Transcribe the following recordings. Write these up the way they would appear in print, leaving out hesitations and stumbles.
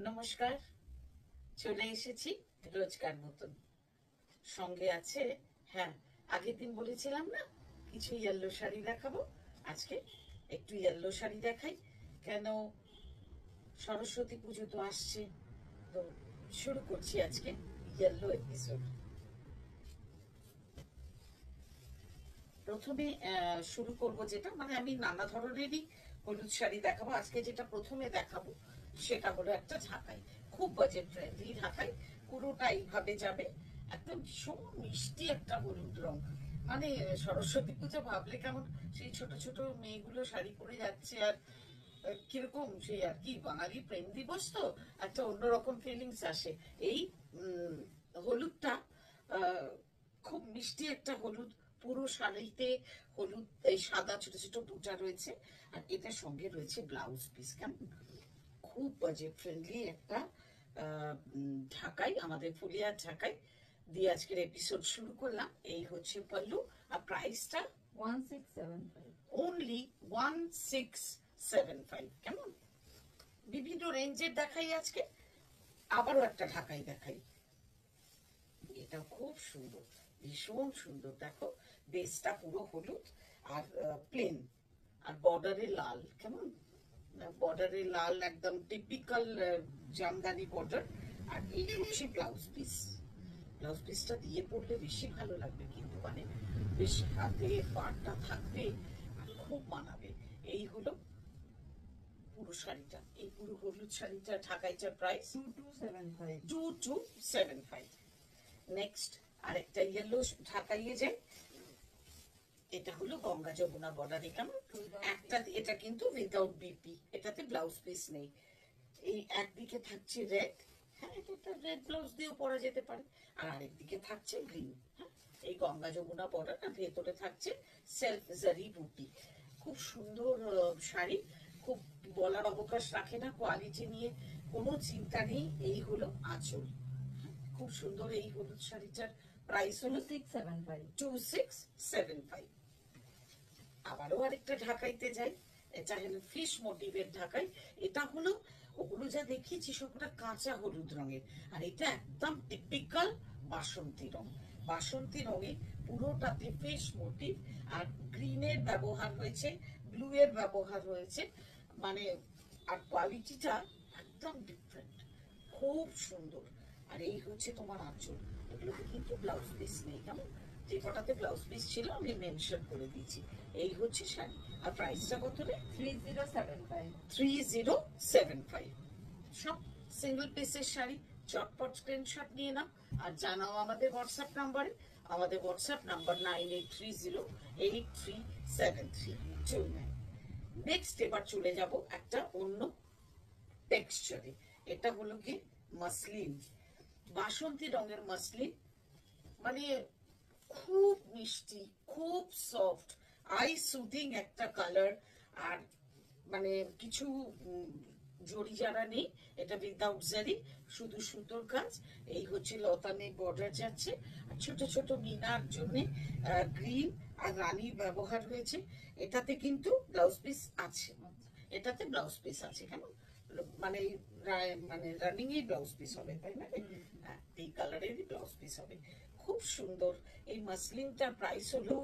নমস্কার, চলে এসেছি রোজকার মতন। সঙ্গে আছে, হ্যাঁ, আগের দিন বলেছিলাম না কিছু ইয়েলো শাড়ি দেখাবো। আজকে একটু ইয়েলো শাড়ি দেখাই। কেন, সরস্বতী পুজো তো আসছে, তো শুরু করছি আজকে ইয়েলো এপিসোড। প্রথমে শুরু করব যেটা, মানে আমি নানা ধরনেরই হলুদ শাড়ি দেখাবো। আজকে যেটা প্রথমে দেখাবো সেটা হলো একটা ঢাকাই, খুব বাজেট ফ্রেন্ডলি ঢাকাই। পুরোটা এইভাবে যাবে, একদম ভীষণ মিষ্টি একটা হলুদ রং। মানে সরস্বতী পুজো ভাবলে কেমন সেই ছোট ছোট মেয়েগুলো শাড়ি পরে যাচ্ছে, আর কিরকম সেই আর কি, বাঙালি প্রেম দিবস তো একটা অন্যরকম ফিলিংস আসে। এই হলুদটা খুব মিষ্টি একটা হলুদ, পুরো শাড়িতে হলুদ, এই সাদা ছোট ছোট বুটা রয়েছে। আর এটার সঙ্গে রয়েছে ব্লাউজ পিস। কেমন খুব বাজেট ফ্রেন্ডলি একটা ঢাকাই, আমাদের ফুলিয়ার ঢাকাই দিয়ে আজকের এপিসোড শুরু করলাম। এই হচ্ছে পল্লু, আর প্রাইসটা 1675 অনলি 1675। কেমন বিভিন্ন রেঞ্জের দেখাই আজকে। আবারও একটা ঢাকাই দেখাই, এটা খুব সুন্দর, ভীষণ সুন্দর। দেখো বেসটা পুরো হলুদ আর প্লেন, আর বর্ডারে লাল। কেমন বর্ডারে লাল, একদম টিপিক্যাল জামদানি বর্ডার। আর এই হচ্ছে ব্লাউজ পিস। ব্লাউজ পিসটা দিয়ে পড়লে বেশি ভালো লাগবে, কিন্তু মানে বেশ হাতে পাড়টা থাকবে আর খুব মানাবে। এই হলো পুরো শাড়িটা, এই পুরো হলুদ শাড়িটা ঢাকাইটার প্রাইস 2275। নেক্সট আরেকটা ইয়েলো ঢাকাইয়ে যায়, এটা হলো গঙ্গা যমুনা বর্ডারে। কেমন একটা, এটা কিন্তু উইদাউট বিপি, এটাতে ব্লাউজ পিস নেই। এই একদিকে থাকছে রেড, হ্যাঁ এটা রেড ব্লাউজ দিয়েও পরা যেতে পারে, আর আরেকদিকে থাকছে গ্রিন। হ্যাঁ, এই গঙ্গা যমুনা বর্ডার, আর ভেতরে থাকছে সেলফ জারি বুটি। খুব সুন্দর শাড়ি, খুব বলার অবকাশ রাখে না, কোয়ালিটি নিয়ে কোনো চিন্তা নেই। এই হলো আঁচল, খুব সুন্দর। এই হলুদ শাড়িটার প্রাইস হলো 2675। আবারও আরেকটা ঢাকাইতে যাই, এটা হলো ফিশ মোটিভের ঢাকাই। এটা হলো ওগুলো যা দেখিয়েছি সবটা কাঁচা হলুদ রঙের, আর এটা একদম টিপিক্যাল বাসন্তী রং। বাসন্তী রঙে পুরোটাতে ফিশ মোটিভ, আর গ্রিনের ব্যবহার হয়েছে, ব্লু এর ব্যবহার হয়েছে, মানে আর কোয়ালিটিটা একদম ডিফারেন্ট, খুব সুন্দর। আর এই হচ্ছে তোমার আঁচল, এগুলোতে কিন্তু ব্লাউজ পিস নেই। কেমন যে কটাতে ব্লাউজ পিস ছিল আমি মেনশন করে দিয়েছি। এই হচ্ছে শাড়ি, আর প্রাইসটা কত রে? 3075। সব সিঙ্গেল পিসের শাড়ি। চটপট স্ক্রিনশট নিয়ে নাও আর জানাও আমাদের হোয়াটসঅ্যাপ নাম্বারে। আমাদের হোয়াটসঅ্যাপ নাম্বার 9830837329। নেক্সট এবার চলে যাব একটা অন্য টেক্সচারে। এটা হলো কি মাসলিন, বাসন্তী রঙের মাসলিন। মানে খুব মিষ্টি, খুব সফট, আই সুদিং একটা কালার। আর মানে কিছু জড়ি যারা নেই, এটা উইদাউট জারি, শুধু সুতোর কাজ। এই হচ্ছে লতানে বর্ডার যাচ্ছে, আর ছোট ছোট মিনার জন্য গ্রিন আর রানীর ব্যবহার হয়েছে। এটাতে কিন্তু ব্লাউজ পিস আছে, এটাতে ব্লাউজ পিস আছে। কেমন মানে মানে রানিং এই ব্লাউজ পিস হবে, তাই না? হ্যাঁ, এই কালারেরই ব্লাউজ পিস হবে, খুব সুন্দর। এই মাসলিনটার প্রাইস হলো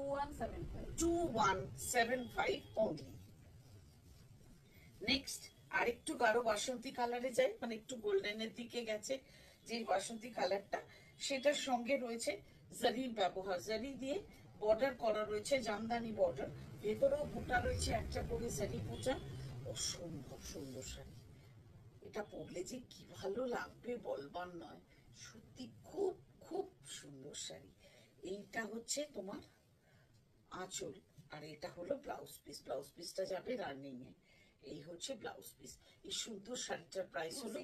2175 অনলি। নেক্সট আরেকটু গাঢ় বাসন্তী কালারে যাই, মানে একটু গোল্ডেনের দিকে গেছে যে বাসন্তী কালারটা, সেটার সঙ্গে রয়েছে জারির ব্যবহার। জারি দিয়ে বর্ডার করা রয়েছে, জামদানি বর্ডার, ভেতরেও বুটা রয়েছে একটা করে জারি বুটা। অসম্ভব সুন্দর শাড়ি, এটা পরলে যে কি ভালো লাগবে বলবার নয়, সত্যি খুব খুব সুন্দর শাড়ি। এইটা হচ্ছে তোমার আঁচল, আর এটা হলো ব্লাউজ পিস। ব্লাউজ পিসটা যাবে রানিং এ। এই হচ্ছে ব্লাউজ পিস। এই সুন্দর শাড়িটার প্রাইস হলো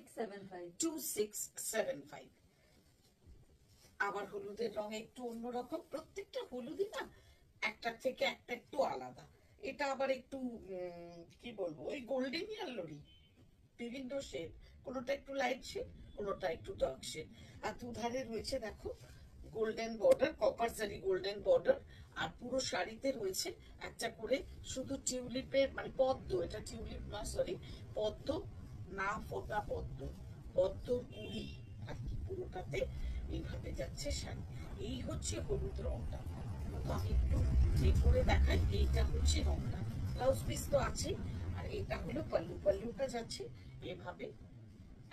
2675। আবার হলুদের রং একটু অন্যরকম, প্রত্যেকটা হলুদই না একটা থেকে একটা একটু আলাদা। এটা আবার একটু কি বলবো, ওই গোল্ডেন ইয়েলোরই বিভিন্ন শেড, কোনোটা একটু লাইট শেড, কোনোটা একটু ডার্ক শেড। আর দুধারে রয়েছে দেখো গোল্ডেন বর্ডার, কপার জারি গোল্ডেন বর্ডার। আর পুরো শাড়িতে রয়েছে একটা করে শুধু টিউলিপের, মানে পদ্ম, এটা টিউলিপ না, সরি পদ্ম না, ফোটা পদ্ম, পদ্ম কুড়ি আর কি পুরোটাতে এইভাবে যাচ্ছে শাড়ি। এই হচ্ছে হলুদ রংটা। তো আমি একটু যে করে দেখাই, এইটা হচ্ছে রংটা। ব্লাউজ পিস তো আছে, আর এটা হলো পাল্লু। পাল্লুটা যাচ্ছে এভাবে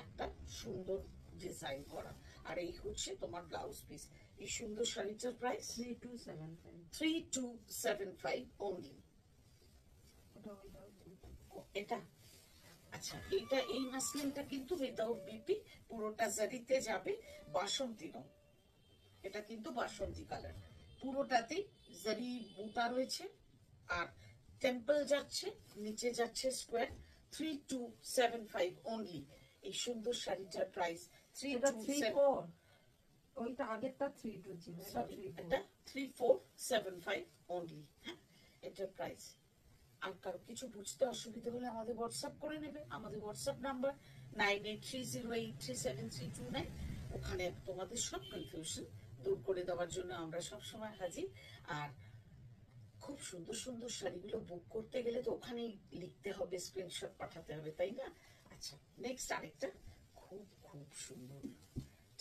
একটা সুন্দর ডিজাইন করা, আর এই হচ্ছে তোমার ব্লাউজ পিস। এই সুন্দর শাড়িটার প্রাইস 3275. 3275 অনলি। ওটা without BP. এটা আচ্ছা, এইটা এই মাসলিনটা কিন্তু উইদাউট বিপি, পুরোটা জারিতে যাবে বাসন্তী রং। এটা কিন্তু বাসন্তী কালার, পুরোটাতে জারি বুটা রয়েছে, আর টেম্পল যাচ্ছে, নিচে যাচ্ছে স্কোয়ার। 3275 অনলি। এই সুন্দর শাড়িটার প্রাইস এটা 327। 34. ওইটা আগেরটা 32 ছিল, এটা সরি, 34. এটা 3475 অনলি। হ্যাঁ, এটার প্রাইস। আর কারো কিছু বুঝতে অসুবিধা হলে আমাদের হোয়াটসঅ্যাপ করে নেবে। আমাদের হোয়াটসঅ্যাপ নাম্বার 9830837329। ওখানে তোমাদের সব কনফিউশন দূর করে দেওয়ার জন্য আমরা সব সময় হাজির। আর খুব সুন্দর সুন্দর শাড়িগুলো বুক করতে গেলে তো ওখানেই লিখতে হবে, স্ক্রিনশট পাঠাতে হবে, তাই না? আচ্ছা, নেক্সট আরেকটা খুব খুব সুন্দর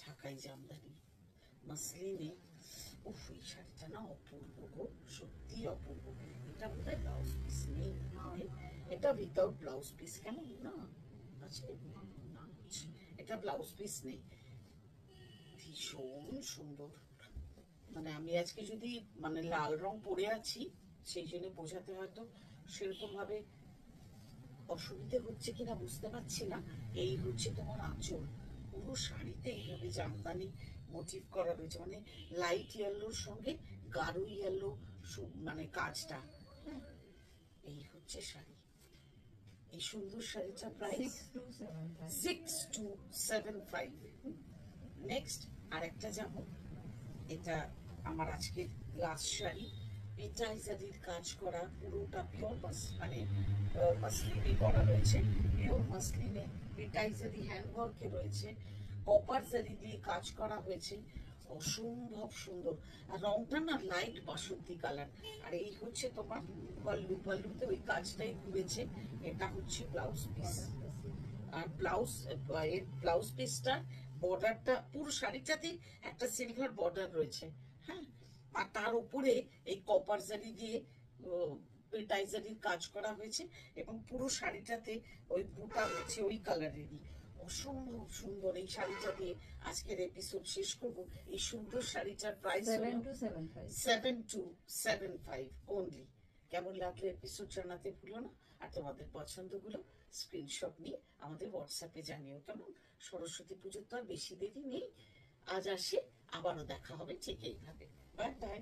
ঢাকাই জামদানি মাসলিনে। উফ, এই শাড়িটা না অপূর্ব গো, সত্যি অপূর্ব। এটা বোধহয় ব্লাউজ পিস নেই, এটা উইদাউট ব্লাউজ পিস। কেমন না আছে না, এটা ব্লাউজ পিস নেই। ভীষণ সুন্দর। মানে আমি আজকে যদি মানে লাল রং পরে আছি, সেই জন্য বোঝাতে হয়তো সেরকম ভাবে অসুবিধে হচ্ছে কিনা বুঝতে পারছি না। এই হচ্ছে তোমার আঁচল, পুরো শাড়িতে এইভাবে জামদানি মোটিভ করা রয়েছে, মানে লাইট ইয়েলোর সঙ্গে গাঢ় ইয়েলো মানে কাজটা। হ্যাঁ, এই হচ্ছে শাড়ি। এই সুন্দর শাড়িটা প্রাইস 6275. 6275। নেক্সট আরেকটা যাবো, এটা আমার আজকে লাস্ট শাড়ি। এটাই জারির কাজ করা, পুরোটা পিওর মানে মাসলিনে করা রয়েছে, পিওর মাসলিনে এটাই জারি হ্যান্ডওয়ার্কে রয়েছে, কপার জারি দিয়ে কাজ করা হয়েছে, অসম্ভব সুন্দর। আর রংটা না লাইট বাসন্তী কালার। আর এই হচ্ছে তোমার পাল্লু, পাল্লুতে ওই কাজটাই ঘুরেছে। এটা হচ্ছে ব্লাউজ পিস, আর ব্লাউজ পিসটা বর্ডারটা পুরো শাড়িটাতে একটা সিলভার বর্ডার রয়েছে। হ্যাঁ, আর তার উপরে এই কপার জারি দিয়ে পেটাই জারির কাজ করা হয়েছে, এবং পুরো শাড়িটাতে ওই বুটা হচ্ছে ওই কালারেরই। অসম্ভব সুন্দর। এই শাড়িটা দিয়ে আজকের এপিসোড শেষ করব। এই সুন্দর শাড়িটার প্রাইস 7275. 7275 অনলি। কেমন লাগলো এপিসোড জানাতে ভুলো না, আর তোমাদের পছন্দগুলো স্ক্রিনশট নিয়ে আমাদের হোয়াটসঅ্যাপে জানিও কেমন। সরস্বতী পুজোর তো আর বেশি দেরি নেই, আজ আসে, আবারও দেখা হবে ঠিক এইভাবে। Bye bye.